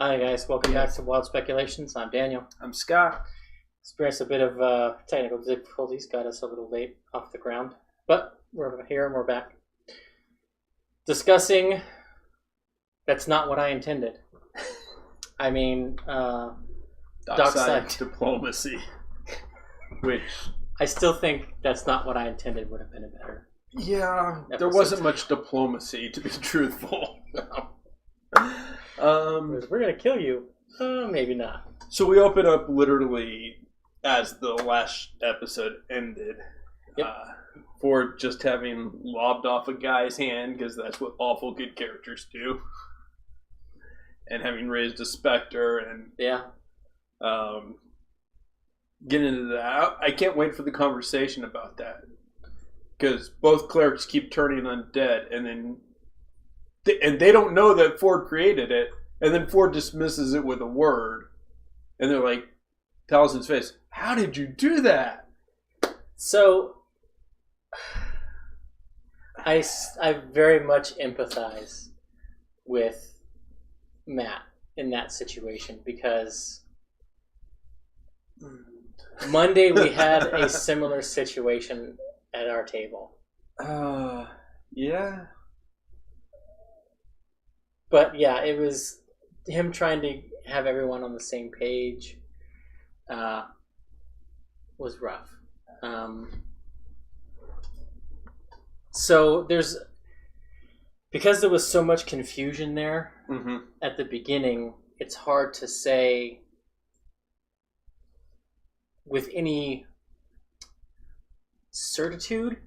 Hi guys, welcome back to Wild Speculations. I'm Daniel. I'm Scott. Experienced a bit of technical difficulties, got us a little late off the ground, but we're here and we're back. Discussing That's Not What I Intended. I mean, Dockside diplomacy. Which... I still think That's Not What I Intended would have been a better episode. There wasn't much diplomacy, to be truthful. We're going to kill you. Maybe not. So we open up literally as the last episode ended. Yep. Ford just having lobbed off a guy's hand, because that's what awful good characters do. And having raised a specter and... Yeah. Get into that. I can't wait for the conversation about that. Because both clerics keep turning undead, and then... And they don't know that Ford created it, and then Ford dismisses it with a word. And they're like, Taliesin's face, how did you do that? So, I very much empathize with Matt in that situation, because Monday we had a similar situation at our table. Yeah. But yeah, it was him trying to have everyone on the same page. Was rough. So because there was so much confusion there at the beginning, it's hard to say with any certitude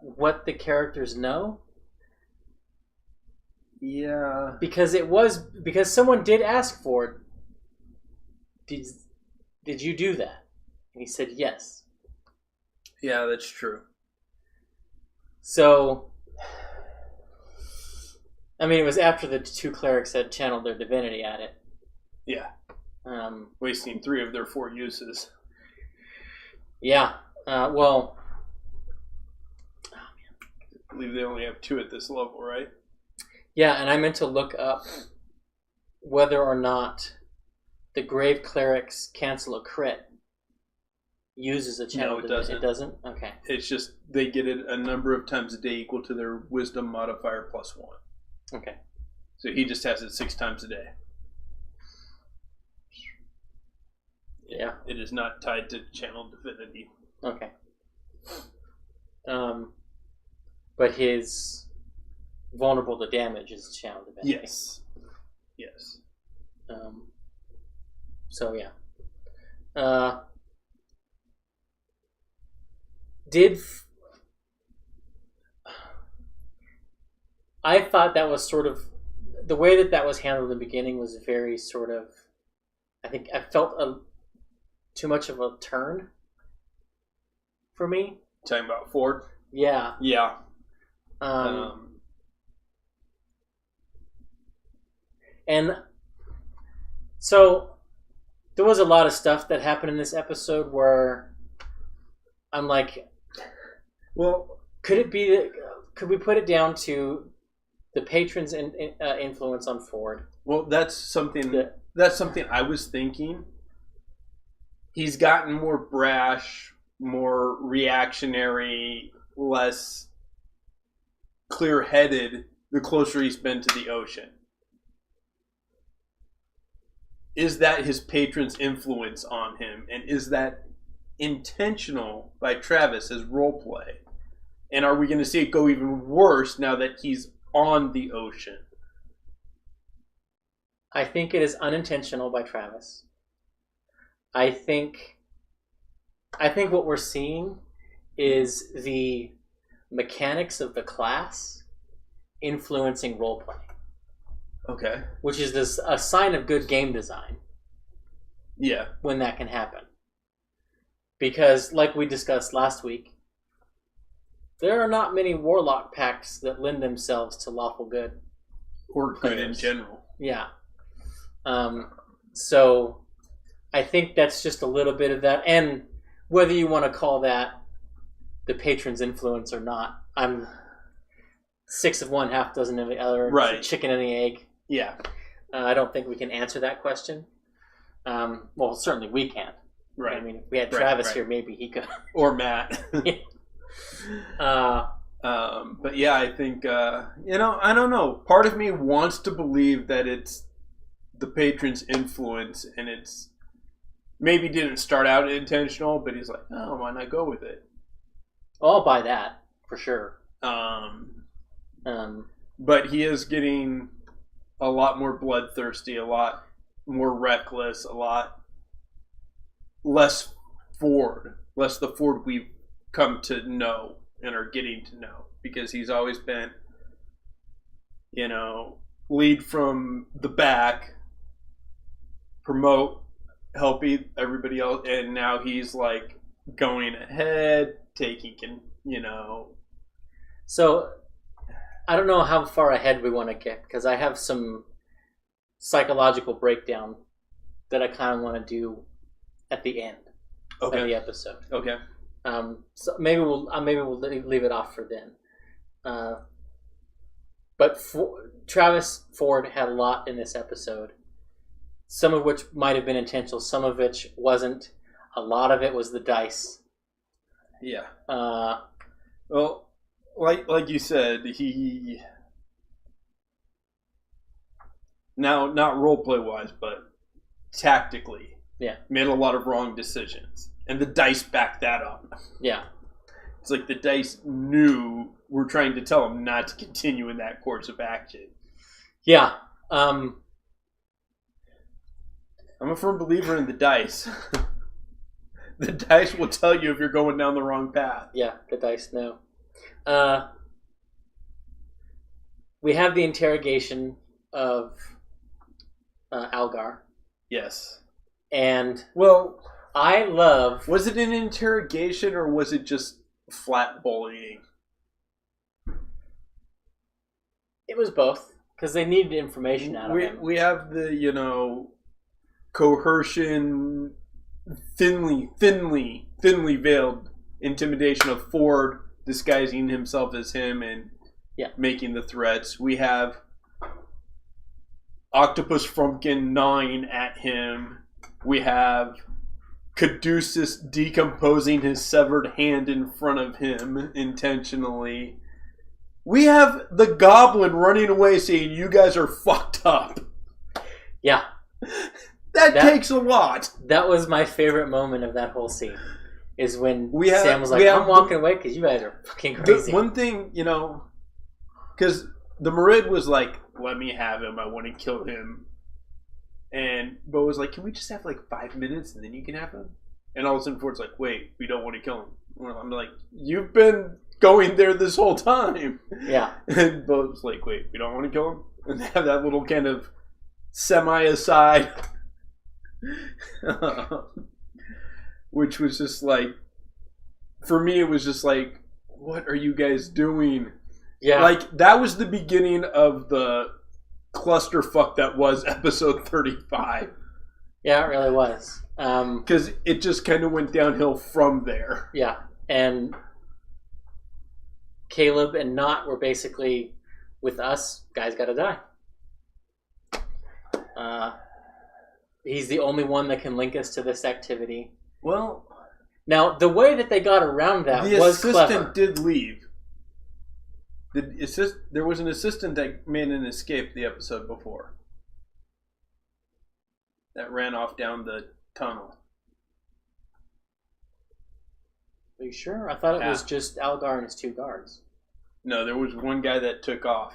what the characters know. Yeah. Because someone did ask Ford, did you do that? And he said yes. Yeah, that's true. So, I mean, it was after the two clerics had channeled their divinity at it. Yeah. Wasting 3 of their 4 uses. Yeah. Well... I believe they only have 2 at this level, right? Yeah, and I meant to look up whether or not the Grave Clerics cancel a crit uses a channel. No, it doesn't. It doesn't? Okay. It's just they get it a number of times a day equal to their wisdom modifier plus 1. Okay. So he just has it 6 times a day. Yeah. It is not tied to channel divinity. Okay. But his vulnerable to damage is channel divinity. Yes. Yes. So yeah. I thought that was sort of the way that was handled in the beginning was very sort of. I think I felt too much of a turn for me. Talking about Ford? Yeah. Yeah. And so there was a lot of stuff that happened in this episode where I'm like, well, could we put it down to the patron's influence on Ford? Well, that's something I was thinking. He's gotten more brash, more reactionary, less clear-headed the closer he's been to the ocean. Is that his patron's influence on him? And is that intentional by Travis as roleplay? And are we going to see it go even worse now that he's on the ocean? I think it is unintentional by Travis. I think what we're seeing is the mechanics of the class influencing roleplay. Okay. Which is a sign of good game design. Yeah. When that can happen. Because, like we discussed last week, there are not many warlock packs that lend themselves to lawful good. Or good in general. Yeah. So, I think that's just a little bit of that. And whether you want to call that the patron's influence or not, I'm 6 of one, half dozen of the other. Right. Chicken and the egg. Yeah. I don't think we can answer that question. Well, certainly we can't. Right. I mean, if we had Travis here, maybe he could. Or Matt. But yeah, I think, I don't know. Part of me wants to believe that it's the patron's influence, and it's maybe didn't start out intentional, but he's like, oh, why not go with it? I'll buy that, for sure. But he is getting a lot more bloodthirsty, a lot more reckless, a lot less the Ford we've come to know and are getting to know, because he's always been, lead from the back, promote, help everybody else, and now he's like going ahead, taking, So, I don't know how far ahead we want to get, because I have some psychological breakdown that I kind of want to do at the end of the episode. Okay. So maybe we'll leave it off for then. But Travis Ford had a lot in this episode, some of which might have been intentional, some of which wasn't. A lot of it was the dice. Yeah. Well, like you said, he now not roleplay wise, but tactically, made a lot of wrong decisions, and the dice backed that up. Yeah. It's like the dice knew we're trying to tell him not to continue in that course of action. Yeah. I'm a firm believer in the dice. The dice will tell you if you're going down the wrong path. Yeah, the dice know. We have the interrogation of Algar. Yes. And I love... Was it an interrogation or was it just flat bullying? It was both, because they needed information out of him. We have the, coercion, thinly veiled intimidation of Ford disguising himself as him and making the threats. We have Octopus Frumpkin gnawing at him. We have Caduceus decomposing his severed hand in front of him intentionally. We have the Goblin running away saying, you guys are fucked up. Yeah. That takes a lot. That was my favorite moment of that whole scene. Is when Sam was like, I'm walking away because you guys are fucking crazy. One thing, because the Merid was like, let me have him. I want to kill him. And Bo was like, can we just have like 5 minutes and then you can have him? And all of a sudden Ford's like, wait, we don't want to kill him. I'm like, you've been going there this whole time. Yeah. And Bo's like, wait, we don't want to kill him? And have that little kind of semi-aside. Which was just like, for me, it was just like, what are you guys doing? Yeah. Like, that was the beginning of the clusterfuck that was episode 35. Yeah, it really was. Because it just kind of went downhill from there. Yeah. And Caleb and Knott were basically, with us, guys gotta die. He's the only one that can link us to this activity. Well, now the way that they got around that was clever. The assistant did leave. There was an assistant that made an escape the episode before. That ran off down the tunnel. Are you sure? I thought it was just Algar and his 2 guards. No, there was one guy that took off.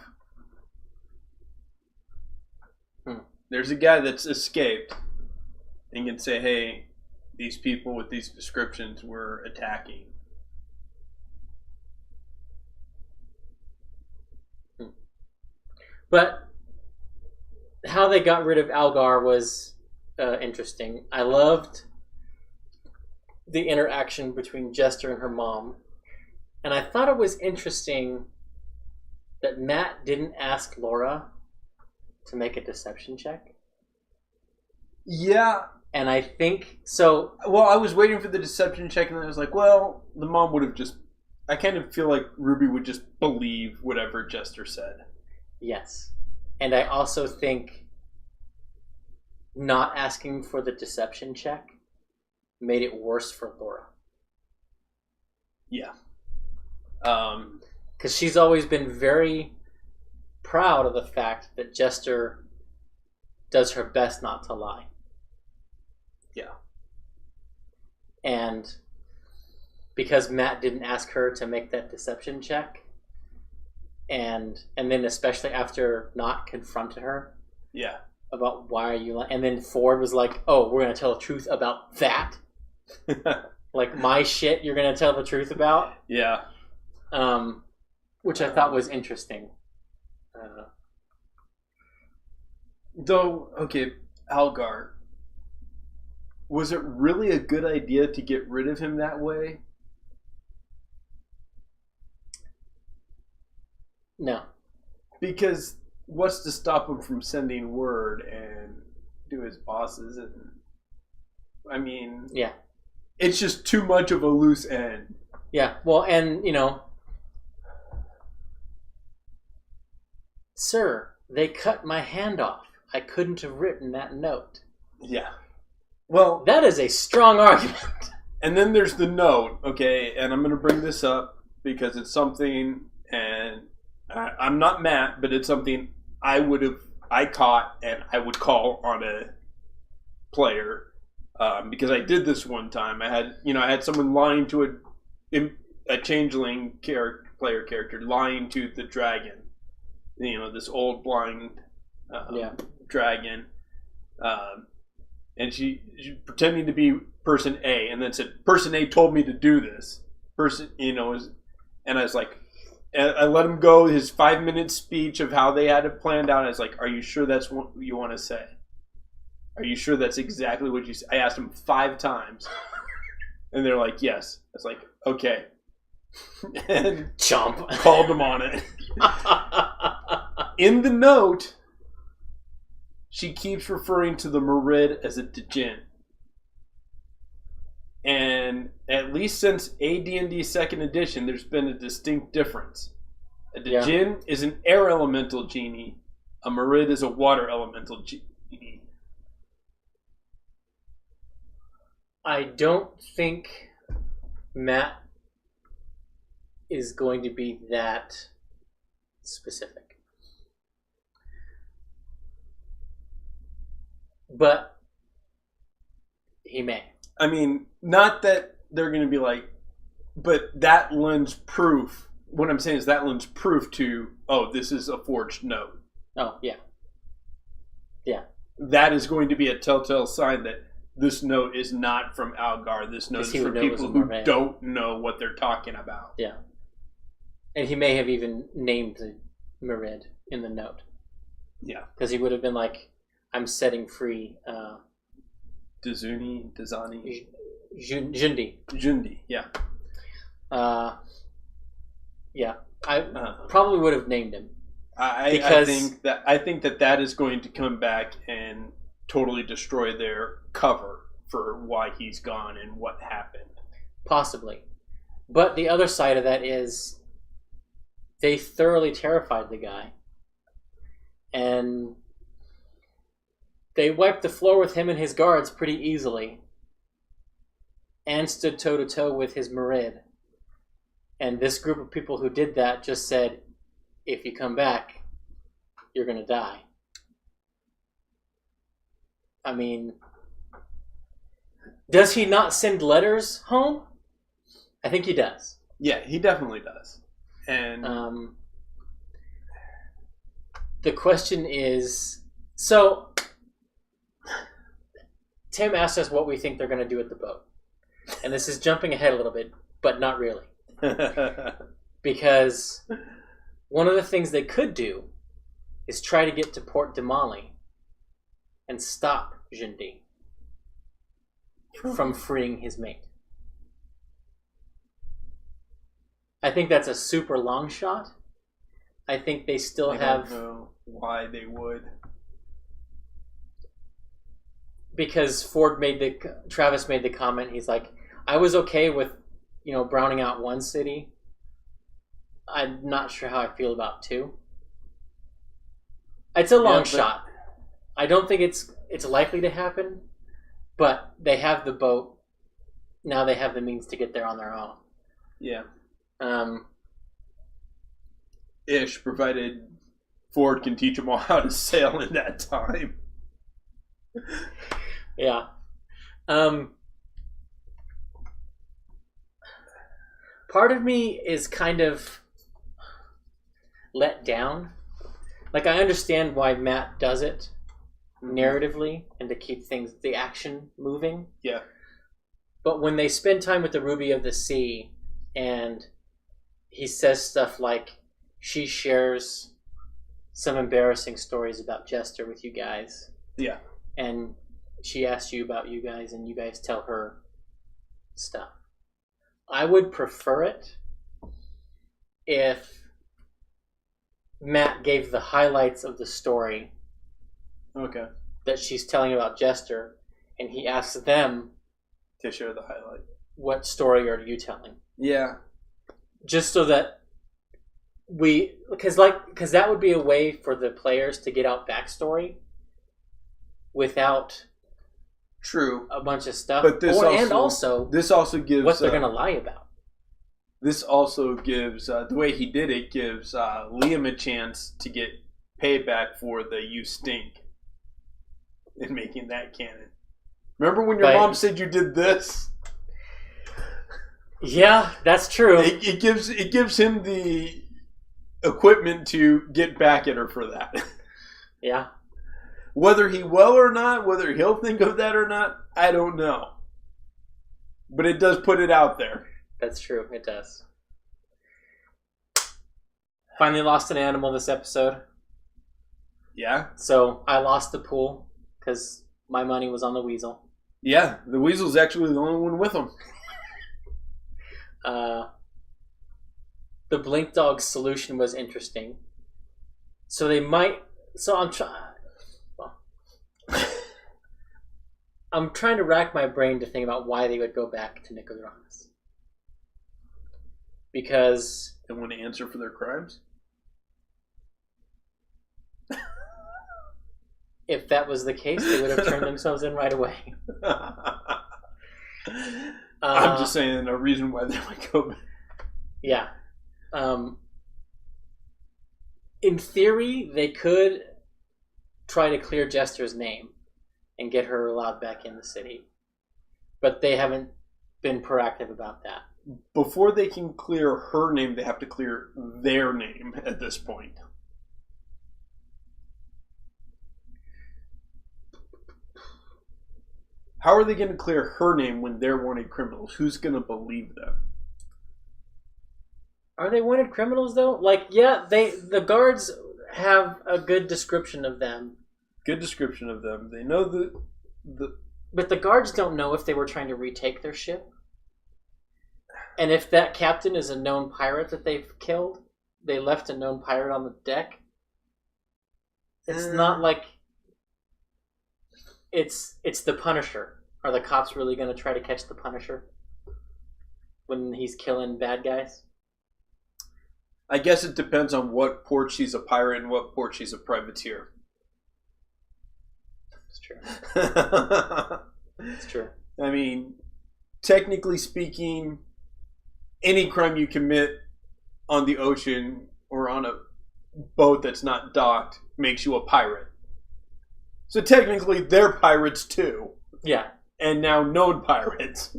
There's a guy that's escaped and can say, hey, these people with these descriptions were attacking. But how they got rid of Algar was interesting. I loved the interaction between Jester and her mom. And I thought it was interesting that Matt didn't ask Laura to make a deception check. Yeah. And I think so. Well, I was waiting for the deception check, and then I was like, well, the mom would have just... I kind of feel like Ruby would just believe whatever Jester said. Yes. And I also think not asking for the deception check made it worse for Laura. Yeah. Because she's always been very proud of the fact that Jester does her best not to lie. Yeah. And because Matt didn't ask her to make that deception check, and then especially after Not confronted her Yeah. about why are you lying, and then Ford was like, oh, we're going to tell the truth about that? Like my shit you're going to tell the truth about? Yeah. Which I thought was interesting. Though, okay, Algar, was it really a good idea to get rid of him that way? No. Because what's to stop him from sending word and to his bosses? And I mean, yeah, it's just too much of a loose end. Yeah, well, and, sir, they cut my hand off. I couldn't have written that note. Yeah. Well, that is a strong argument. And then there's the note, okay, and I'm going to bring this up because it's something, and I'm not Matt, but it's something I caught and I would call on a player because I did this one time. I had someone lying to a changeling player character lying to the dragon, this old blind dragon, and she pretending to be person A, and then said, person A told me to do this. And I was like, I let him go his 5-minute speech of how they had it planned out. And I was like, are you sure that's what you want to say? Are you sure that's exactly what you said? I asked him 5 times. And they're like, yes. I was like, okay. And Chomp. Called him on it. In the note, she keeps referring to the Merid as a djinn. And at least since AD&D 2nd edition, there's been a distinct difference. A djinn is an air elemental genie. A Merid is a water elemental genie. I don't think Matt is going to be that specific. But he may. I mean, not that they're going to be like, but that lends proof. What I'm saying is that lends proof to, this is a forged note. Oh, yeah. Yeah. That is going to be a telltale sign that this note is not from Algar. This note is for people who don't know what they're talking about. Yeah. And he may have even named the Merid in the note. Yeah. Because he would have been like, I'm setting free... Dazuni. Jundi, yeah. Yeah, I probably would have named him. I think that is going to come back and totally destroy their cover for why he's gone and what happened. Possibly. But the other side of that is they thoroughly terrified the guy. And they wiped the floor with him and his guards pretty easily. And stood toe-to-toe with his Merid. And this group of people who did that just said, if you come back, you're going to die. I mean, does he not send letters home? I think he does. Yeah, he definitely does. And the question is, so Tim asked us what we think they're going to do at the boat. And this is jumping ahead a little bit, but not really. Because one of the things they could do is try to get to Port Damali and stop Jundi from freeing his mate. I think that's a super long shot. I think they still have... I don't know why they would. Because Travis made the comment, he's like, I was okay with, browning out one city. I'm not sure how I feel about 2. It's a long shot. I don't think it's likely to happen, but they have the boat. Now they have the means to get there on their own. Yeah. Um, Ish, provided Ford can teach them all how to sail in that time. yeah. Part of me is kind of let down. Like, I understand why Matt does it narratively and to keep the action moving. Yeah. But when they spend time with the Ruby of the Sea and he says stuff like, she shares some embarrassing stories about Jester with you guys. Yeah. And she asks you about you guys and you guys tell her stuff. I would prefer it if Matt gave the highlights of the story Okay. that she's telling about Jester, and he asks them To share the highlight. what story are you telling? Yeah. Just so that because that would be a way for the players to get out backstory without True. a bunch of stuff. But this also gives what they're going to lie about. This also gives the way he did it gives Liam a chance to get payback for the "you stink" in making that canon. Remember when your mom said you did this? Yeah, that's true. It gives him the equipment to get back at her for that. Yeah. Whether he will or not, whether he'll think of that or not, I don't know. But it does put it out there. That's true. It does. Finally lost an animal this episode. Yeah. So I lost the pool because my money was on the weasel. Yeah, the weasel's actually the only one with him. The Blink Dog's solution was interesting. So they might. So I'm trying. Well, I'm trying to rack my brain to think about why they would go back to Nicodranas. Because they want to answer for their crimes? If that was the case, they would have turned themselves in right away. I'm just saying a reason why they would go back. Yeah. In theory, they could try to clear Jester's name and get her allowed back in the city. But they haven't been proactive about that. Before they can clear her name, they have to clear their name at this point. How are they going to clear her name when they're wanted criminals? Who's going to believe them? Are they wanted criminals, though? Like, yeah, the guards have a good description of them. Good description of them. They know the... But the guards don't know if they were trying to retake their ship. And if that captain is a known pirate that they've killed, they left a known pirate on the deck. It's not like... It's the Punisher. Are the cops really going to try to catch the Punisher when he's killing bad guys? I guess it depends on what port she's a pirate and what port she's a privateer. It's true. It's true. I mean, technically speaking, any crime you commit on the ocean or on a boat that's not docked makes you a pirate. So technically, they're pirates too. Yeah. And now known pirates.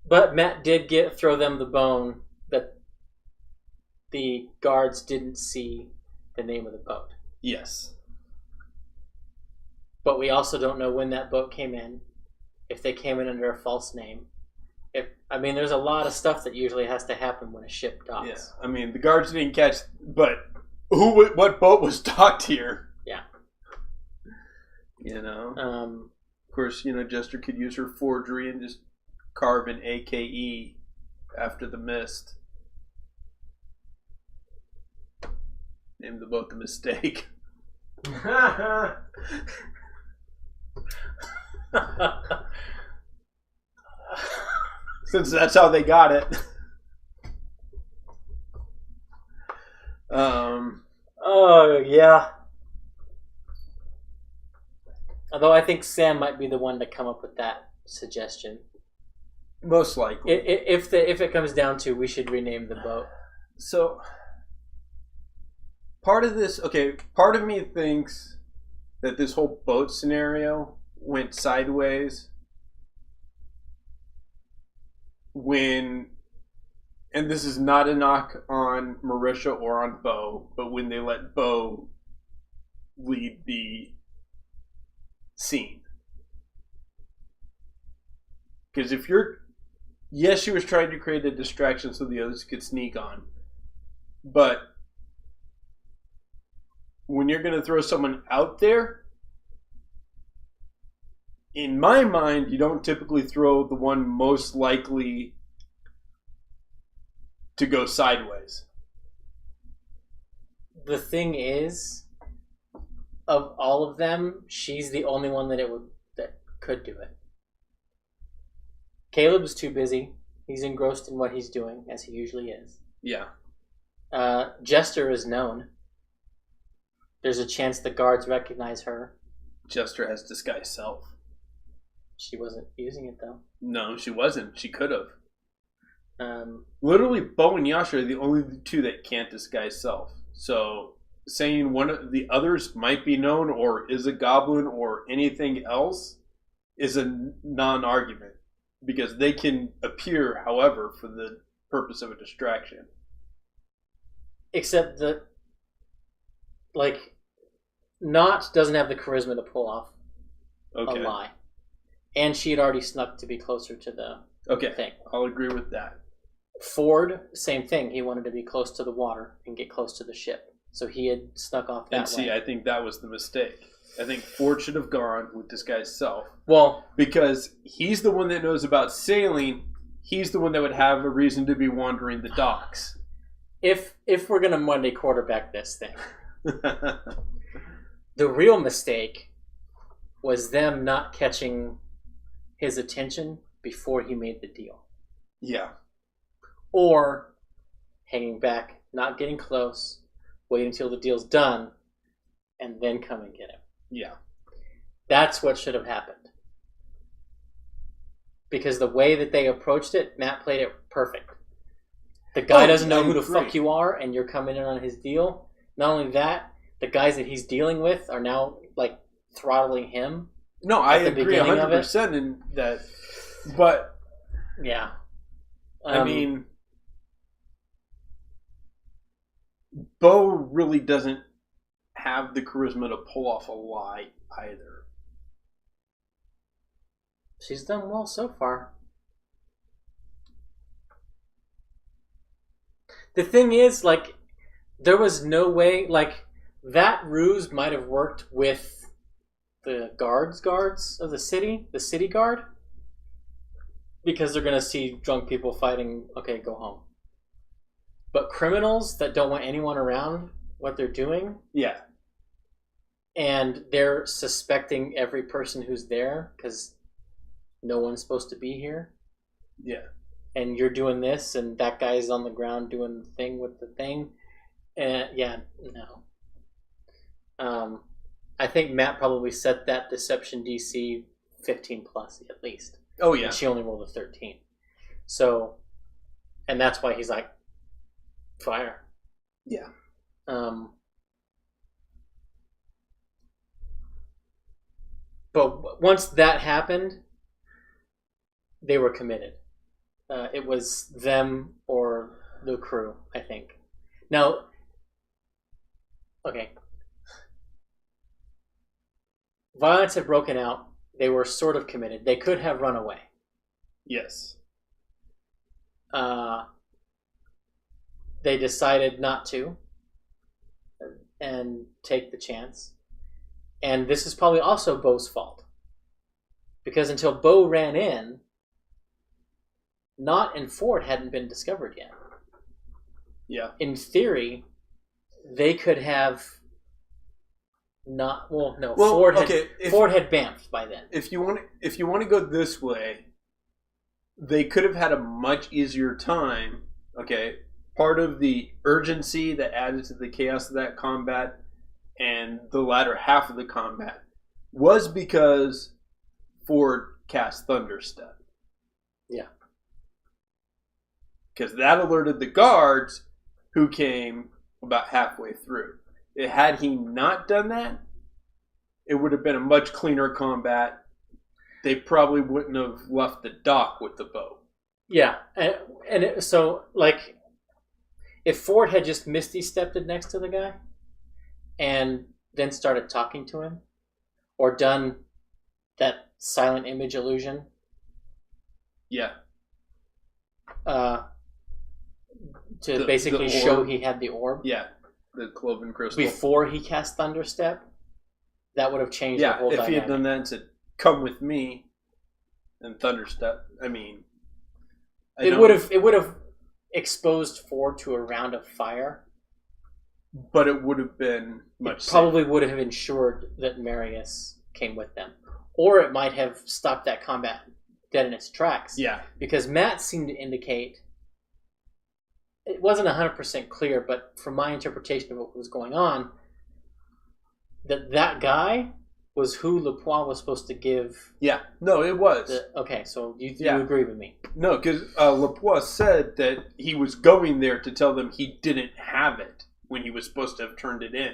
But Matt did throw them the bone that the guards didn't see the name of the boat. Yes. But we also don't know when that boat came in, if they came in under a false name. There's a lot of stuff that usually has to happen when a ship docks. Yeah. I mean, the guards didn't catch, but what boat was docked here? Yeah. You know? Of course, Jester could use her forgery and just carve an AKE after the mist. Name the boat The Mistake. Since that's how they got it. Oh, yeah. Although I think Sam might be the one to come up with that suggestion. Most likely. If it comes down to, we should rename the boat. So, part of me thinks that this whole boat scenario went sideways when, and this is not a knock on Marisha or on Bo, but when they let Bo lead the scene. Because yes, she was trying to create a distraction so the others could sneak on. But when you're going to throw someone out there, in my mind, you don't typically throw the one most likely to go sideways. The thing is, of all of them, she's the only one that could do it. Caleb's too busy. He's engrossed in what he's doing, as he usually is. Yeah. Jester is known. There's a chance the guards recognize her. Jester has disguised self. She wasn't using it, though. No, she wasn't. She could have. Literally, Bo and Yasha are the only two that can't disguise self. So, saying one of the others might be known or is a goblin or anything else is a non-argument. Because they can appear, however, for the purpose of a distraction. Except that, Knot doesn't have the charisma to pull off a lie. And she had already snuck to be closer to the thing. I'll agree with that. Ford, same thing. He wanted to be close to the water and get close to the ship. So he had snuck off that way. I think that was the mistake. I think Ford should have gone with disguised self. Well, because he's the one that knows about sailing. He's the one that would have a reason to be wandering the docks. If we're going to Monday quarterback this thing, the real mistake was them not catching his attention before he made the deal. Yeah. Or hanging back, not getting close, wait until the deal's done, and then come and get him. Yeah. That's what should have happened. Because the way that they approached it, Matt played it perfect. The guy doesn't know who the fuck you are, and you're coming in on his deal. Not only that, the guys that he's dealing with are now, throttling him. No, I agree 100% in that. But, yeah. I mean, Bo really doesn't have the charisma to pull off a lie either. She's done well so far. The thing is, there was no way, that ruse might have worked with the guards of the city guard, because they're going to see drunk people fighting, okay, go home. But criminals that don't want anyone around what they're doing, yeah, and they're suspecting every person who's there because no one's supposed to be here. Yeah. And you're doing this, and that guy's on the ground doing the thing with the thing. And no. I think Matt probably set that deception DC 15 plus at least. Oh yeah. And she only rolled a 13. So, and that's why he's like, fire. Yeah. But once that happened, they were committed. It was them or the crew, I think. Now, okay. Violence had broken out. They were sort of committed. They could have run away. Yes. They decided not to and take the chance. And this is probably also Bo's fault. Because until Bo ran in, Knot and Ford hadn't been discovered yet. Yeah. In theory, they could have not. Well, no. Well, Ford had bamfed by then. If you want to go this way, they could have had a much easier time. Okay, part of the urgency that added to the chaos of that combat, and the latter half of the combat, was because Ford cast Thunderstep. Yeah. Because that alerted the guards who came about halfway through. Had he not done that, it would have been a much cleaner combat. They probably wouldn't have left the dock with the boat. Yeah. So, like, if Ford had just Misty stepped it next to the guy and then started talking to him, or done that silent image illusion. Yeah. To basically show he had the orb. Yeah. The cloven crystal. Before he cast Thunderstep, that would have changed the whole dynamic. If he had done that and said, "Come with me," and Thunderstep, I mean... It would have exposed Ford to a round of fire. But it would have been much safer. Probably would have ensured that Marius came with them. Or it might have stopped that combat dead in its tracks. Yeah. Because Matt seemed to indicate, it wasn't 100% clear, but from my interpretation of what was going on, that guy was who Lepois was supposed to give. Yeah. No, it was. Okay, so you agree with me? No, because Lepois said that he was going there to tell them he didn't have it when he was supposed to have turned it in.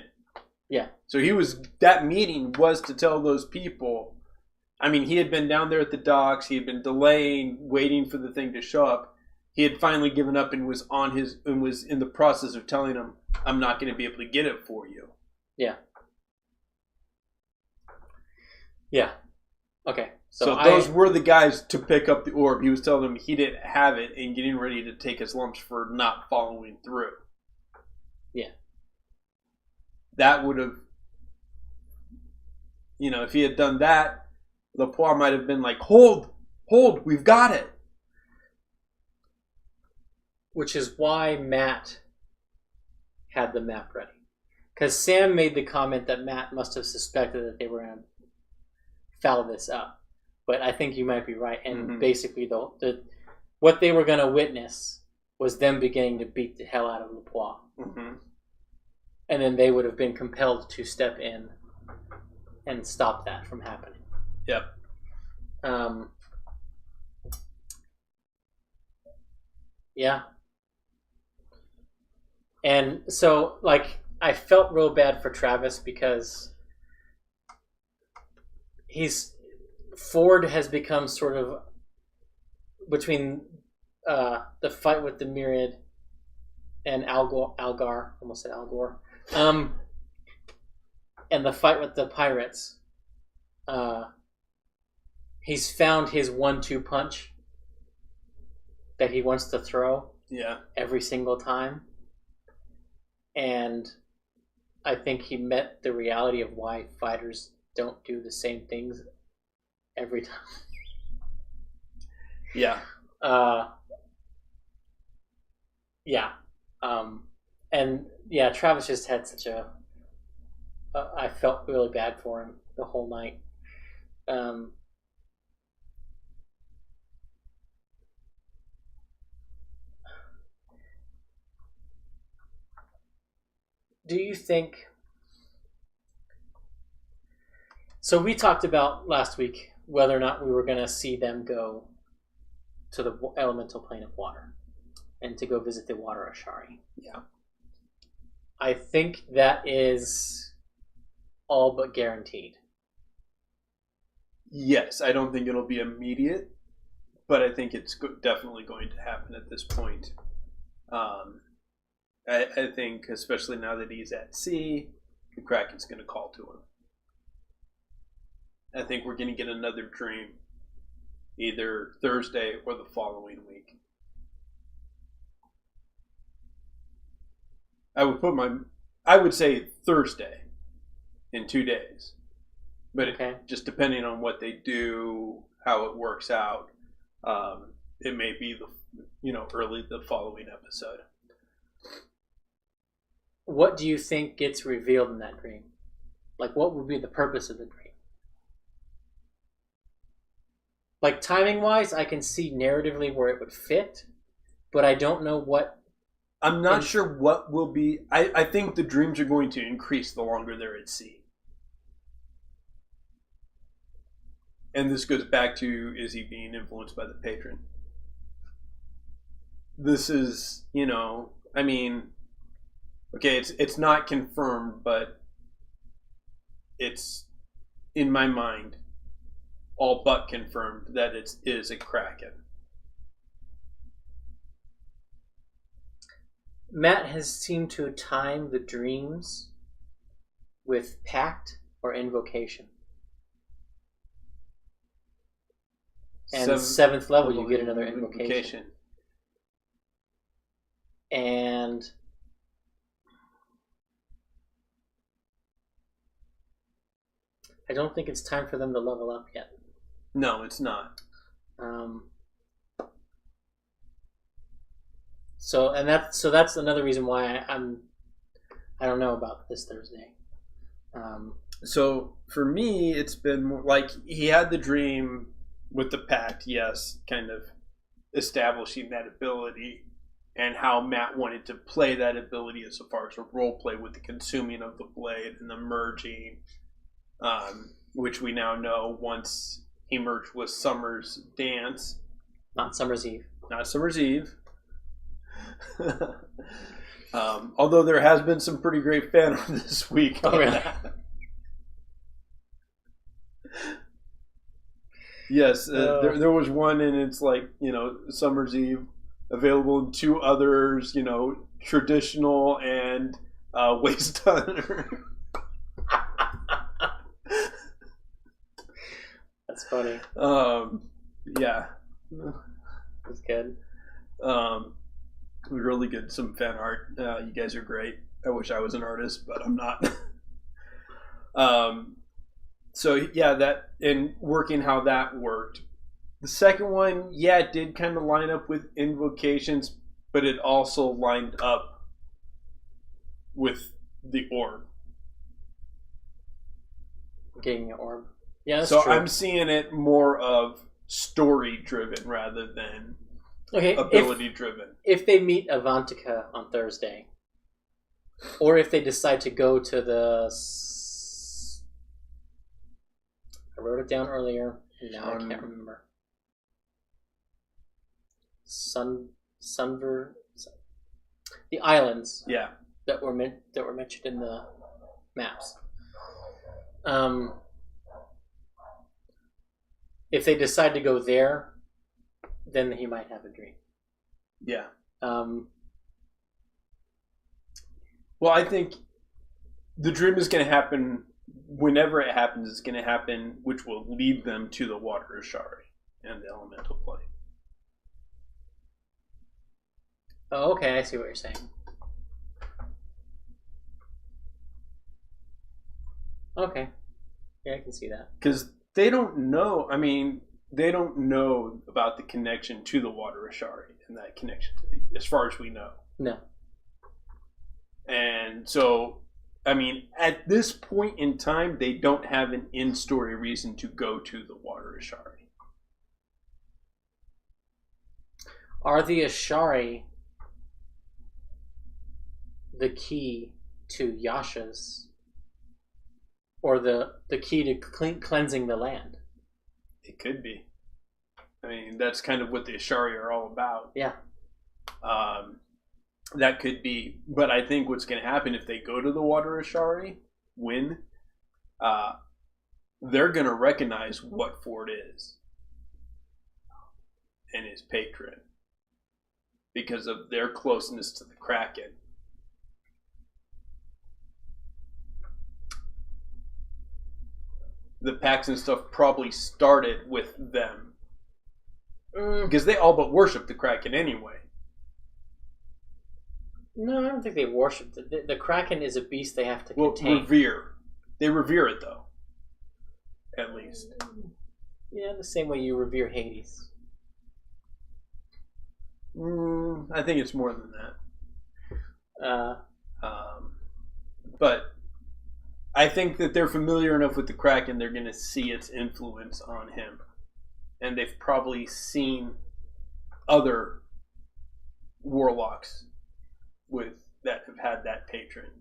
Yeah. So that meeting was to tell those people. I mean, he had been down there at the docks. He had been delaying, waiting for the thing to show up. He had finally given up and was in the process of telling them, "I'm not going to be able to get it for you." Yeah. Yeah. Okay. So those were the guys to pick up the orb. He was telling them he didn't have it and getting ready to take his lumps for not following through. Yeah. That would have, if he had done that, Lepois might have been like, hold, we've got it. Which is why Matt had the map ready. Because Sam made the comment that Matt must have suspected that they were going to foul this up. But I think you might be right. And basically, what they were going to witness was them beginning to beat the hell out of Lepois. Mm-hmm. And then they would have been compelled to step in and stop that from happening. Yep. Yeah. And so, I felt real bad for Travis because Ford has become sort of between the fight with the Myriad and Algar, almost said Al Gore, and the fight with the pirates. He's found his 1-2 punch that he wants to throw. Yeah. Every single time. And I think he met the reality of why fighters don't do the same things every time. Yeah. Yeah. And yeah, Travis just had such I felt really bad for him the whole night. Do you think... So we talked about last week whether or not we were going to see them go to the elemental plane of water and to go visit the water Ashari. Yeah. I think that is all but guaranteed. Yes, I don't think it'll be immediate, but I think it's definitely going to happen at this point. I think, especially now that he's at sea, the Kraken's going to call to him. I think we're going to get another dream either Thursday or the following week. I would say Thursday in 2 days. But okay. Just depending on what they do, how it works out, it may be early the following episode. What do you think gets revealed in that dream? What would be the purpose of the dream? Timing-wise, I can see narratively where it would fit, but I don't know what... I'm not sure what will be... I think the dreams are going to increase the longer they're at sea. and this goes back to, is he being influenced by the patron? This is, I mean, okay, it's not confirmed, but it's, in my mind, all but confirmed that it is a Kraken. Matt has seemed to time the dreams with Pact or Invocation. And seventh level, you get another Invocation. And I don't think it's time for them to level up yet. No, it's not. So that's another reason why I don't know about this Thursday. So for me, it's been more like he had the dream with the Pact, yes, kind of establishing that ability and how Matt wanted to play that ability as far as a role play with the consuming of the blade and the merging, which we now know once he merged with Summer's dance. Not Summer's Eve. Not Summer's Eve. Although there has been some pretty great fan art this week. Oh, really? Yes, there was one, and it's like, Summer's Eve, available in two others, traditional and Waste Hunter. That's funny. Yeah. That's good. Really good, some fan art. You guys are great. I wish I was an artist, but I'm not. So yeah, that, and working how that worked. The second one, yeah, it did kind of line up with Invocations, but it also lined up with the orb. Getting the orb. Yeah, that's so true. I'm seeing it more of story driven rather than ability driven. If they meet Avantika on Thursday, or if they decide to go to the... I wrote it down earlier, and now I can't remember. The islands. Yeah. That were mentioned in the maps. If they decide to go there, then he might have a dream. Yeah. Well, I think the dream is going to happen whenever it happens. It's going to happen, which will lead them to the water Ashari and the elemental plane. Oh, okay. I see what you're saying. Okay. Yeah, I can see that. Because they don't know. I mean, they don't know about the connection to the water Ashari and that connection to the, as far as we know. No. And so, I mean, at this point in time, they don't have an in-story reason to go to the water Ashari. Are the Ashari the key to Yasha's, or the key to cleansing the land? It could be. I mean, that's kind of what the Ashari are all about. Yeah. That could be. But I think what's going to happen if they go to the water Ashari, they're going to recognize what Ford is and his patron because of their closeness to the Kraken. The packs and stuff probably started with them. Because they all but worship the Kraken anyway. No, I don't think they worship it. The Kraken is a beast they have to contain. Revere. They revere it, though. At least. Yeah, the same way you revere Hades. I think it's more than that. But I think that they're familiar enough with the Kraken, they're going to see its influence on him. And they've probably seen other warlocks that have had that patron.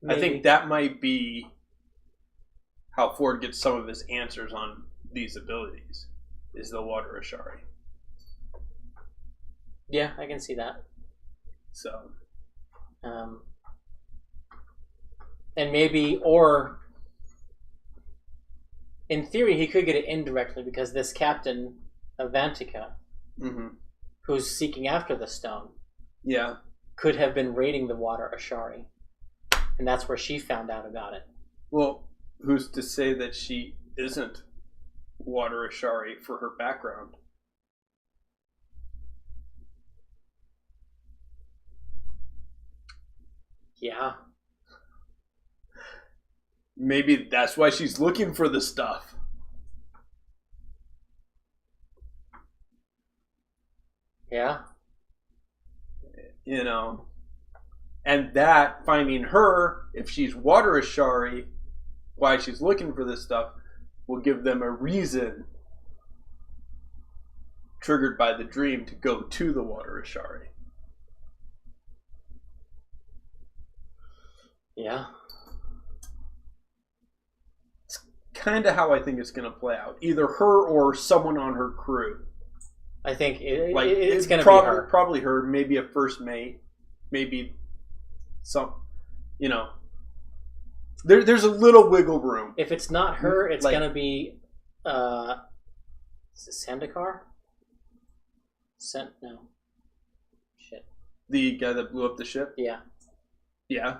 Maybe. I think that might be how Ford gets some of his answers on these abilities is the water Ashari. Yeah, I can see that. So, and maybe, or in theory, he could get it indirectly because this captain, Avantika, who's seeking after the stone, could have been raiding the water Ashari, and that's where she found out about it. Well, who's to say that she isn't water Ashari for her background? Yeah. Maybe that's why she's looking for the stuff. Yeah. You know. And that, finding her, if she's water Ashari, why she's looking for this stuff, will give them a reason, triggered by the dream, to go to the water Ashari. Yeah. It's kind of how I think it's going to play out. Either her or someone on her crew. I think it's going to be her. Probably her, maybe a first mate, maybe some, you know. There's a little wiggle room. If it's not her, it's going to be, is it Sandikar? No. Shit. The guy that blew up the ship? Yeah. Yeah.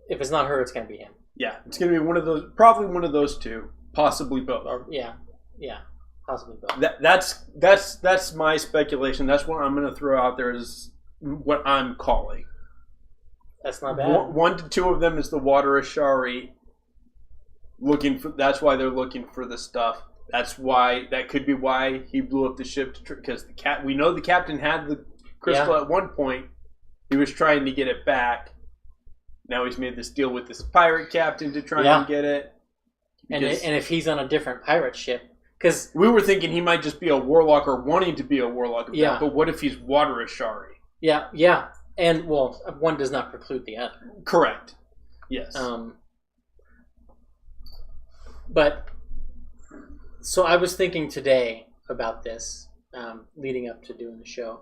If it's not her, it's going to be him. Yeah, it's going to be one of those, probably one of those two, possibly both. Or, yeah, possibly both. That's my speculation. That's what I'm going to throw out there is what I'm calling. That's not bad. One to two of them is the water Ashari. That's why they're looking for the stuff. That could be why he blew up the ship, because we know the captain had the crystal at one point. He was trying to get it back. Now he's made this deal with this pirate captain to try and get it. And if he's on a different pirate ship, because we were thinking he might just be a warlock or wanting to be a warlock. But what if he's water Ashari? Yeah. And, well, one does not preclude the other. Correct. Yes. But, so I was thinking today about this, leading up to doing the show.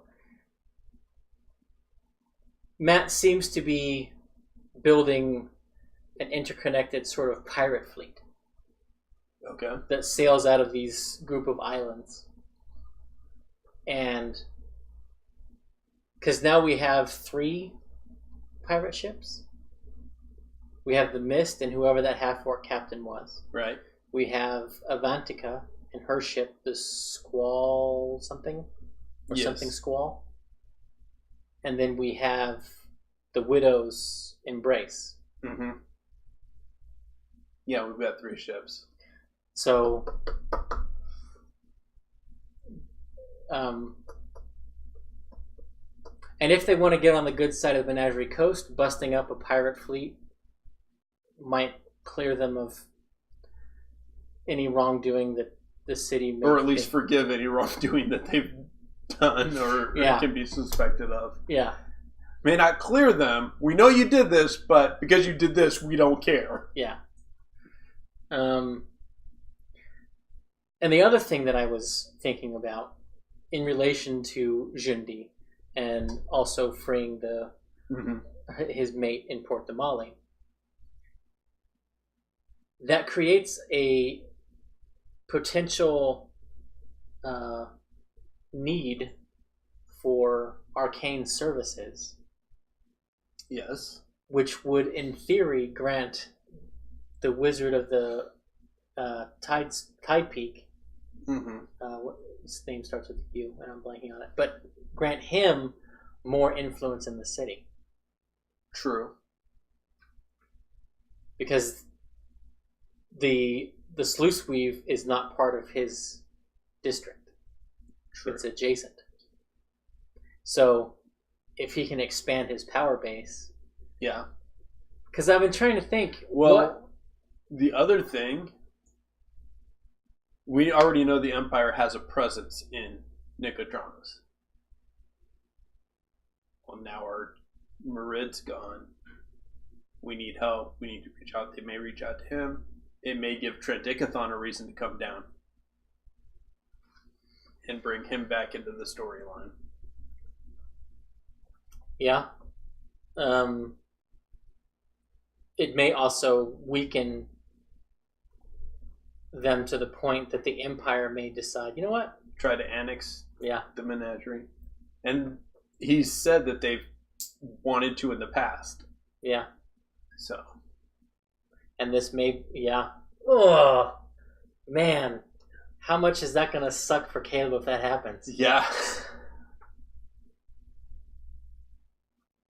Matt seems to be building an interconnected sort of pirate fleet. Okay. That sails out of these group of islands. And because now we have 3 pirate ships. We have the Mist and whoever that half-orc captain was. Right. We have Avantika and her ship, the Squall something? Or something Squall. And then we have the Widow's Embrace. Mm-hmm. Yeah, we've got 3 ships. So, and if they want to get on the good side of the Menagerie Coast, busting up a pirate fleet might clear them of any wrongdoing that the city may or at least forgive any wrongdoing that they've done or can be suspected of. Yeah. May not clear them. We know you did this, but because you did this, we don't care. Yeah. And the other thing that I was thinking about in relation to Jundi and also freeing his mate in Port de Mali, that creates a potential need for arcane services. Yes. Which would, in theory, grant the Wizard of the Tide Peak. His name starts with U, and I'm blanking on it. But grant him more influence in the city. True. Because the sluice weave is not part of his district. True. It's adjacent. So, if he can expand his power base... Yeah. Because I've been trying to think... the other thing... We already know the Empire has a presence in Nicodramas. Well, now our Merid's gone. We need help. We need to reach out. They may reach out to him. it may give Trent Ickathon a reason to come down and bring him back into the storyline. Yeah. It may also weaken them to the point that the Empire may decide, you know what? Try to annex Yeah. the menagerie. And he's said that they've wanted to in the past. Yeah. So. And this may, yeah. Oh, man. How much is that going to suck for Caleb if that happens? Yeah.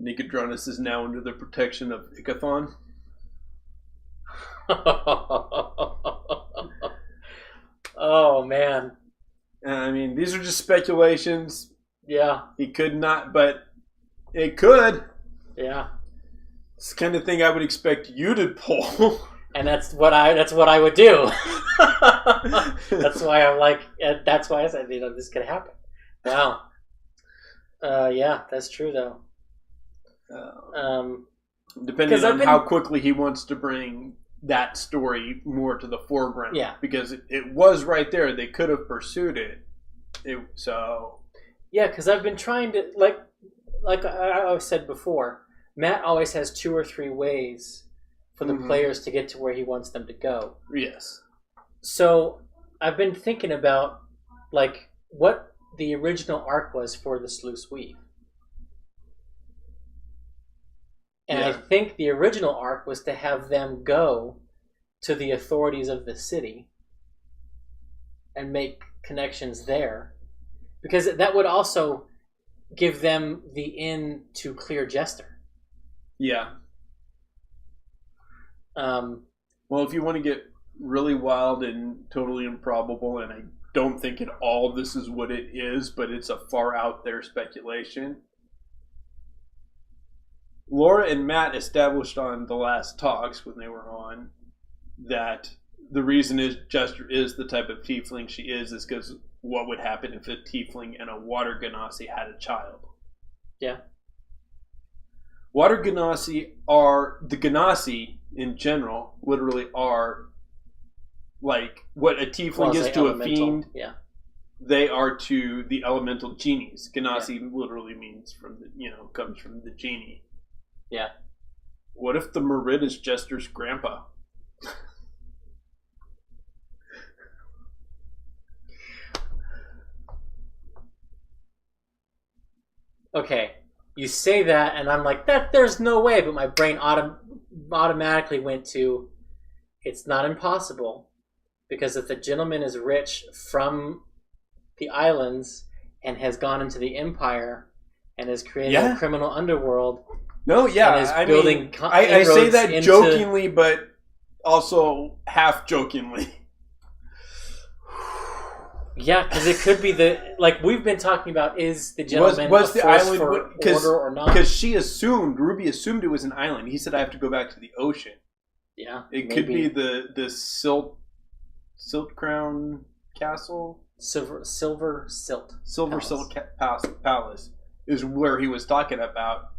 Nicodranas is now under the protection of Ickathon. Oh, man. I mean, these are just speculations. Yeah. He could not, but it could. Yeah. It's the kind of thing I would expect you to pull. And that's what I would do. That's why I'm like, that's why I said, this could happen. Wow. Yeah, that's true though. Depending on how quickly he wants to bring that story more to the foreground. Yeah. Because it was right there. They could have pursued it. Yeah, because I've been trying to, like I said before, Matt always has 2 or 3 ways for the players to get to where he wants them to go. Yes. So I've been thinking about, like, what the original arc was for the Sluice Weave. And I think the original arc was to have them go to the authorities of the city and make connections there. Because that would also give them the in to clear Jester. Yeah. Well, if you want to get really wild and totally improbable, and I don't think at all this is what it is, but it's a far out there speculation. Laura and Matt established on the last talks when they were on that the reason is Jester is the type of tiefling she is because what would happen if a tiefling and a water genasi had a child? Yeah. Water genasi are, the genasi in general, literally are like what a tiefling is to a fiend. Yeah. They are to the elemental genies. Genasi literally means comes from the genie. Yeah. What if the Merid is Jester's grandpa? Okay, you say that, and I'm like, that. There's no way, but my brain automatically went to, it's not impossible, because if the gentleman is rich from the islands and has gone into the Empire and has created a criminal underworld. No, yeah, I say that jokingly, but also half jokingly. Yeah, because it could be we've been talking about, is the gentleman was the island for order or not? Because Ruby assumed it was an island. He said, I have to go back to the ocean. Yeah, it could be the Silt Crown Castle, Silver Silt Palace is where he was talking about.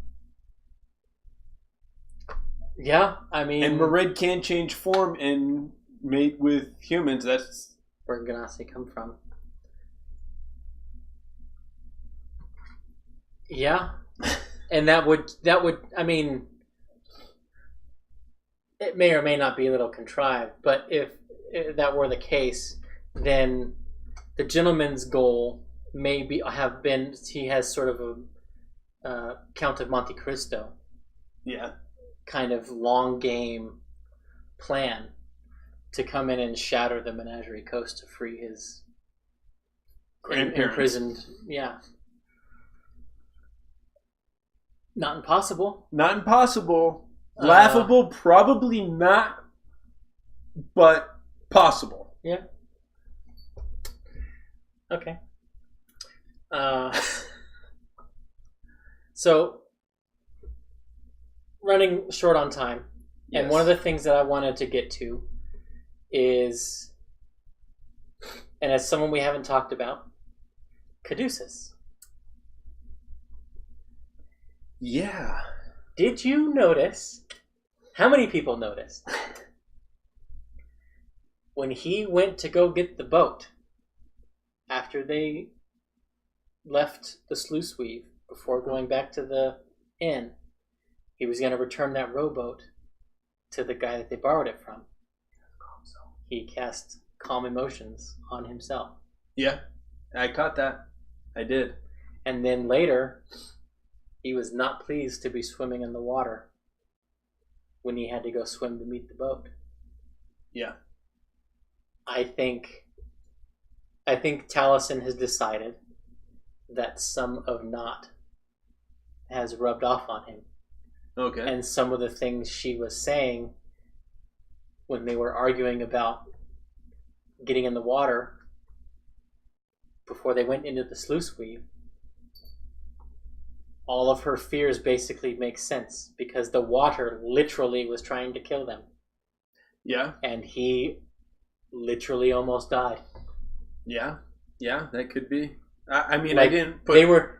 Yeah, I mean, and Merid can change form and mate with humans. That's where Genasi come from. Yeah, and that would I mean, it may or may not be a little contrived, but if that were the case, then the gentleman's goal may have been he has sort of a Count of Monte Cristo, kind of long game plan to come in and shatter the Menagerie Coast to free his imprisoned. Yeah. Not impossible. Not impossible. Laughable, probably not, but possible. Yeah. Okay. So, running short on time, and one of the things that I wanted to get to is, and as someone we haven't talked about, Caduceus. Yeah. Did you notice? How many people noticed when he went to go get the boat, after they left the sluice weave, before going back to the inn, he was going to return that rowboat to the guy that they borrowed it from. He cast calm emotions on himself. Yeah, I caught that. I did. And then later, he was not pleased to be swimming in the water when he had to go swim to meet the boat. Yeah. I think Taliesin has decided that some of Not has rubbed off on him. Okay. And some of the things she was saying when they were arguing about getting in the water before they went into the sluice weave, all of her fears basically make sense because the water literally was trying to kill them. Yeah. And he literally almost died. Yeah. Yeah, that could be. I mean, like, I didn't put...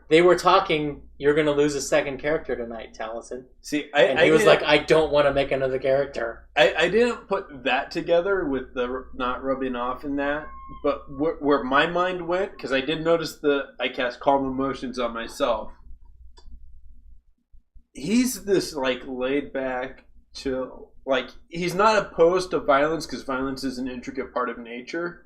They were talking, you're going to lose a second character tonight, Taliesin. See, he was like, I don't want to make another character. I didn't put that together with the not rubbing off in that, but where my mind went, because I did notice I cast calm emotions on myself. He's this, like, laid back, chill, like, he's not opposed to violence, because violence is an intricate part of nature.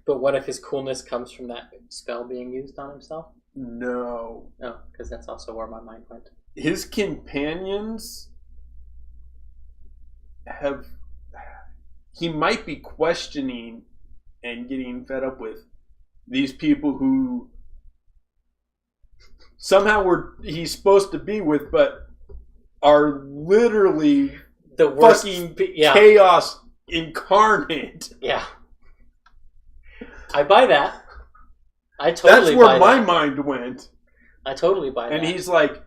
But what if his coolness comes from that spell being used on himself? No. No, because that's also where my mind went. His companions he might be questioning and getting fed up with these people who somehow he's supposed to be with, but are literally the worst fucking chaos incarnate. Yeah. I buy that. I totally That's where buy my that. mind went. I totally buy that. And he's like,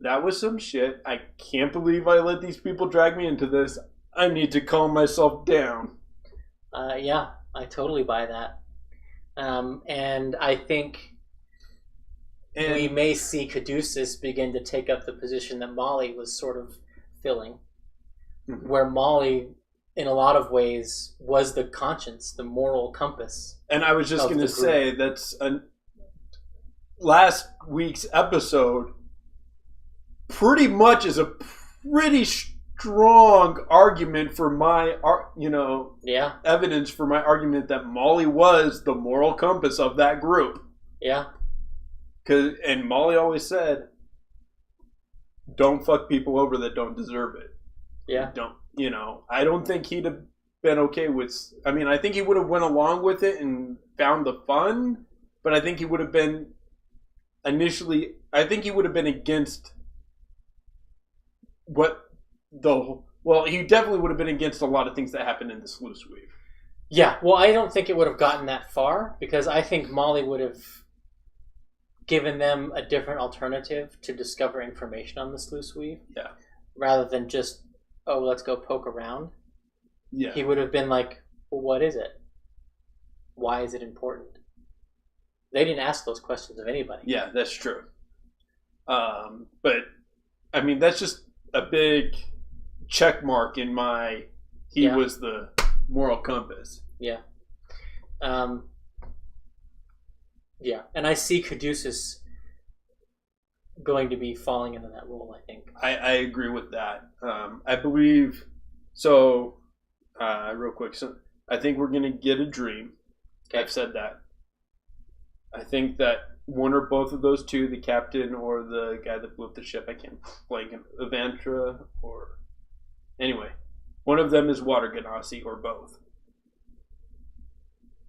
that was some shit. I can't believe I let these people drag me into this. I need to calm myself down. Yeah, I totally buy that. And I think we may see Caduceus begin to take up the position that Molly was sort of filling. Mm-hmm. Where Molly, in a lot of ways, was the conscience, the moral compass. And I was just going to say, last week's episode pretty much is a pretty strong argument for my, evidence for my argument that Molly was the moral compass of that group. Yeah. And Molly always said, don't fuck people over that don't deserve it. Yeah. I don't think he'd have been okay with... I mean, I think he would have went along with it and found the fun, but I think he would have been initially... I think he would have been against he definitely would have been against a lot of things that happened in the sluice weave. Yeah, well, I don't think it would have gotten that far, because I think Molly would have given them a different alternative to discover information on the sluice weave. Yeah. Rather than just, let's go poke around. Yeah. He would have been like, well, what is it? Why is it important? They didn't ask those questions of anybody. Yeah, that's true. But, I mean, that's just a big check mark in my... He was the moral compass. Yeah. Yeah, and I see Caduceus going to be falling into that role, I think. I agree with that. I believe... So, real quick, I think we're going to get a dream. Okay. I've said that. I think that one or both of those two, the captain or the guy that blew up the ship, I can't blank him, Evantra or... Anyway, one of them is Water Ganassi or both.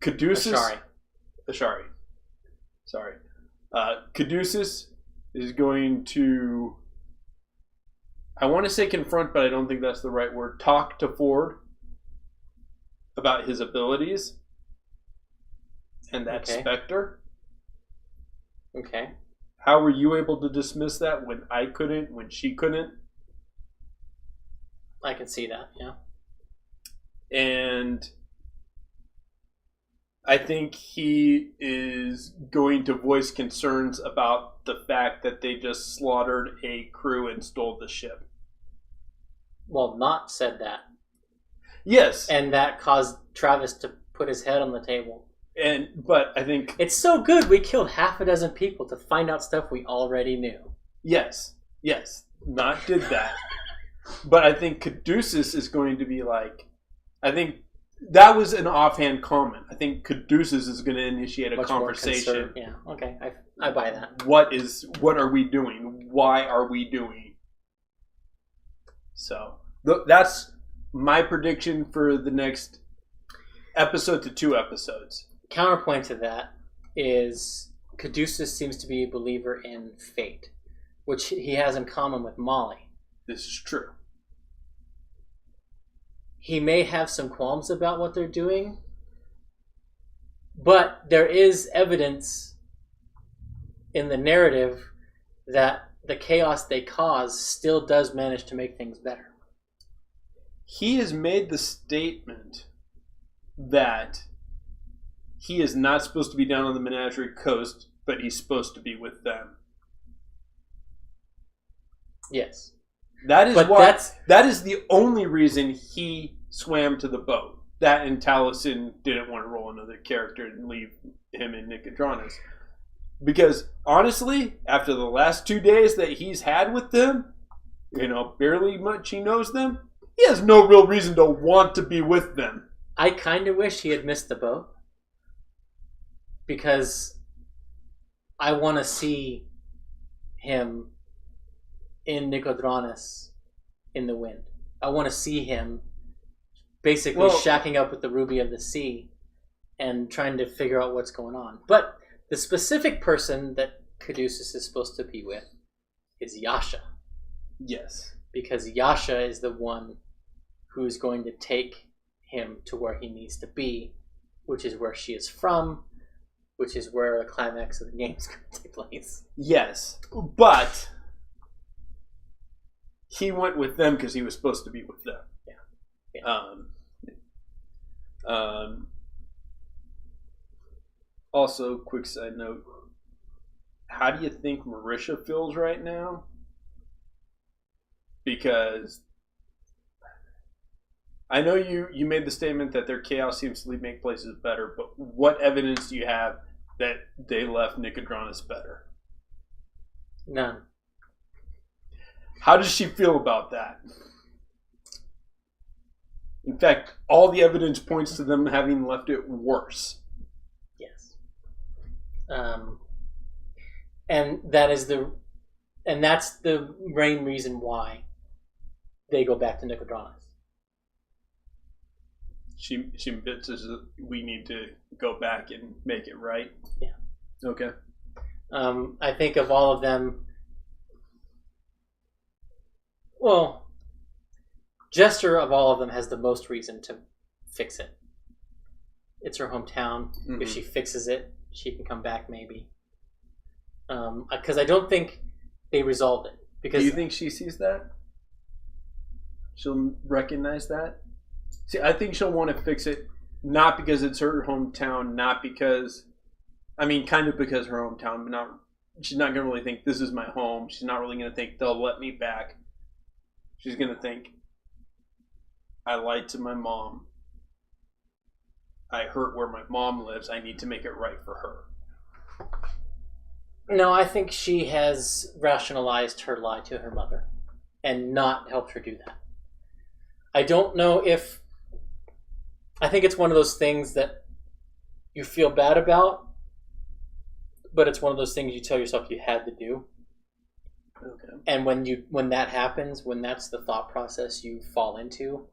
Caduceus... Ashari. Sorry. Caduceus is going to... I want to say confront, but I don't think that's the right word. Talk to Ford about his abilities and that specter. Okay. How were you able to dismiss that when I couldn't, when she couldn't? I can see that, yeah. And I think he is going to voice concerns about the fact that they just slaughtered a crew and stole the ship. Well, Not said that. Yes. And that caused Travis to put his head on the table. But I think it's so good we killed half a dozen people to find out stuff we already knew. Yes. Not did that. But I think Caduceus is going to be like, I think that was an offhand comment. I think Caduceus is going to initiate a Much conversation. Yeah, okay, I buy that. What are we doing? Why are we doing? So that's my prediction for the next episode to 2 episodes. Counterpoint to that is Caduceus seems to be a believer in fate, which he has in common with Molly. This is true. He may have some qualms about what they're doing, but there is evidence in the narrative that the chaos they cause still does manage to make things better. He has made the statement that he is not supposed to be down on the Menagerie Coast, but he's supposed to be with them. Yes. That is the only reason he swam to the boat. That and Taliesin didn't want to roll another character and leave him and Nicodranus. Because, honestly, after the last 2 days that he's had with them, barely much he knows them, he has no real reason to want to be with them. I kind of wish he had missed the boat. Because I want to see him in Nicodranus in the wind. I want to see him basically shacking up with the Ruby of the Sea and trying to figure out what's going on. But the specific person that Caduceus is supposed to be with is Yasha. Yes. Because Yasha is the one who's going to take him to where he needs to be, which is where she is from, which is where the climax of the game is going to take place. Yes, but he went with them because he was supposed to be with them. Yeah. Also, quick side note: how do you think Marisha feels right now? Because I know you made the statement that their chaos seems to make places better, but what evidence do you have that they left Nicodranus better? None. How does she feel about that? In fact, all the evidence points to them having left it worse. Yes. And that's the main reason why they go back to Nicodranus. She says we need to go back and make it right. Yeah. Okay. I think of all of them. Well, Jester of all of them has the most reason to fix it. It's her hometown. Mm-hmm. If she fixes it, she can come back maybe. Because I don't think they resolved it. Because do you think she sees that? She'll recognize that? See, I think she'll want to fix it not because it's her hometown, not because, kind of because her hometown, but not. She's not going to really think this is my home. She's not really going to think they'll let me back. She's going to think, I lied to my mom. I hurt where my mom lives. I need to make it right for her. No, I think she has rationalized her lie to her mother and not helped her do that. I don't know if... I think it's one of those things that you feel bad about, but it's one of those things you tell yourself you had to do. Okay. And when that happens, when that's the thought process you fall into,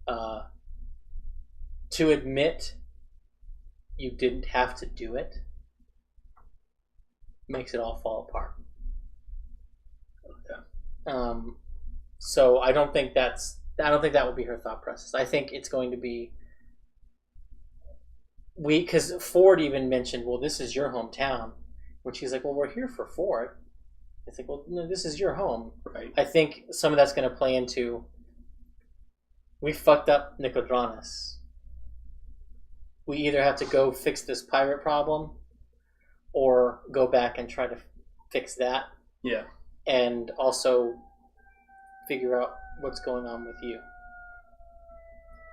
to admit you didn't have to do it makes it all fall apart. Okay. So I don't think that will be her thought process. I think it's going to be because Ford even mentioned, well, this is your hometown, which he's like, well, we're here for Ford. It's like, well, no, this is your home. Right. I think some of that's going to play into, we fucked up Nicodranus. We either have to go fix this pirate problem or go back and try to fix that. Yeah. And also figure out what's going on with you.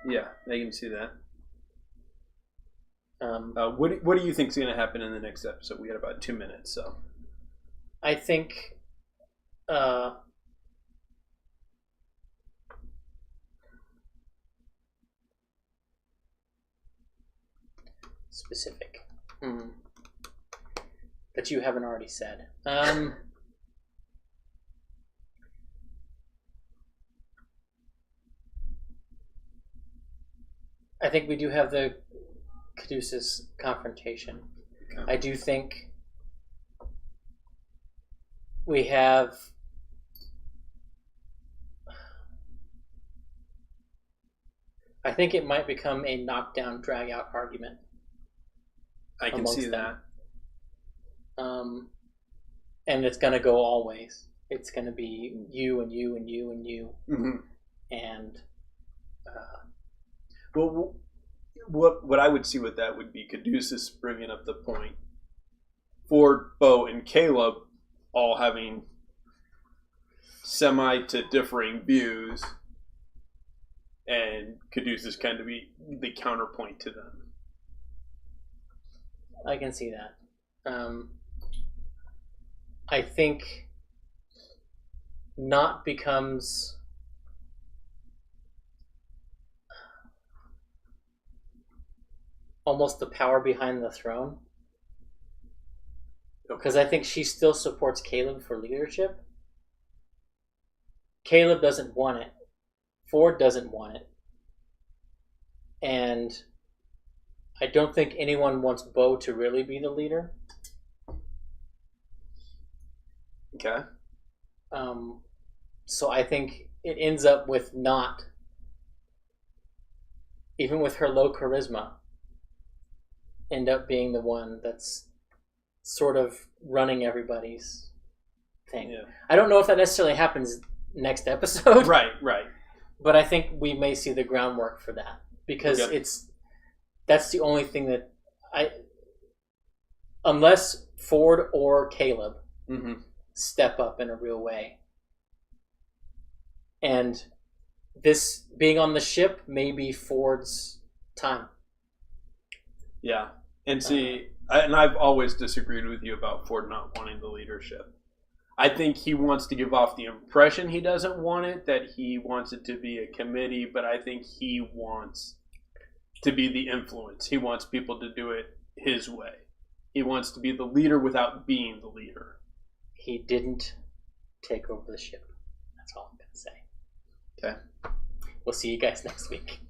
Yeah, I can see that. Um, What do you think is going to happen in the next episode? We got about 2 minutes, so. I think specific that you haven't already said. I think we do have the Caduceus confrontation. Okay. I do think we have I think it might become a knockdown, drag-out argument. I can see that. And it's going to go all ways. It's going to be you and you and you and you. Mm-hmm. And well, what I would see with that would be Caduceus bringing up the point. Ford, Bo, and Caleb all having semi to differing views, and Caduceus kind of be the counterpoint to them. I can see that. I think not becomes almost the power behind the throne, because I think she still supports Caleb for leadership. Caleb doesn't want it. Ford doesn't want it. And I don't think anyone wants Bo to really be the leader. Okay. So I think it ends up with not, even with her low charisma, end up being the one that's sort of running everybody's thing. Yeah. I don't know if that necessarily happens next episode. Right. But I think we may see the groundwork for that, because that's the only thing that unless Ford or Caleb step up in a real way. And this being on the ship may be Ford's time. Yeah. And see, and I've always disagreed with you about Ford not wanting the leadership. I think he wants to give off the impression he doesn't want it, that he wants it to be a committee, but I think he wants to be the influence. He wants people to do it his way. He wants to be the leader without being the leader. He didn't take over the ship. That's all I'm going to say. Okay. We'll see you guys next week.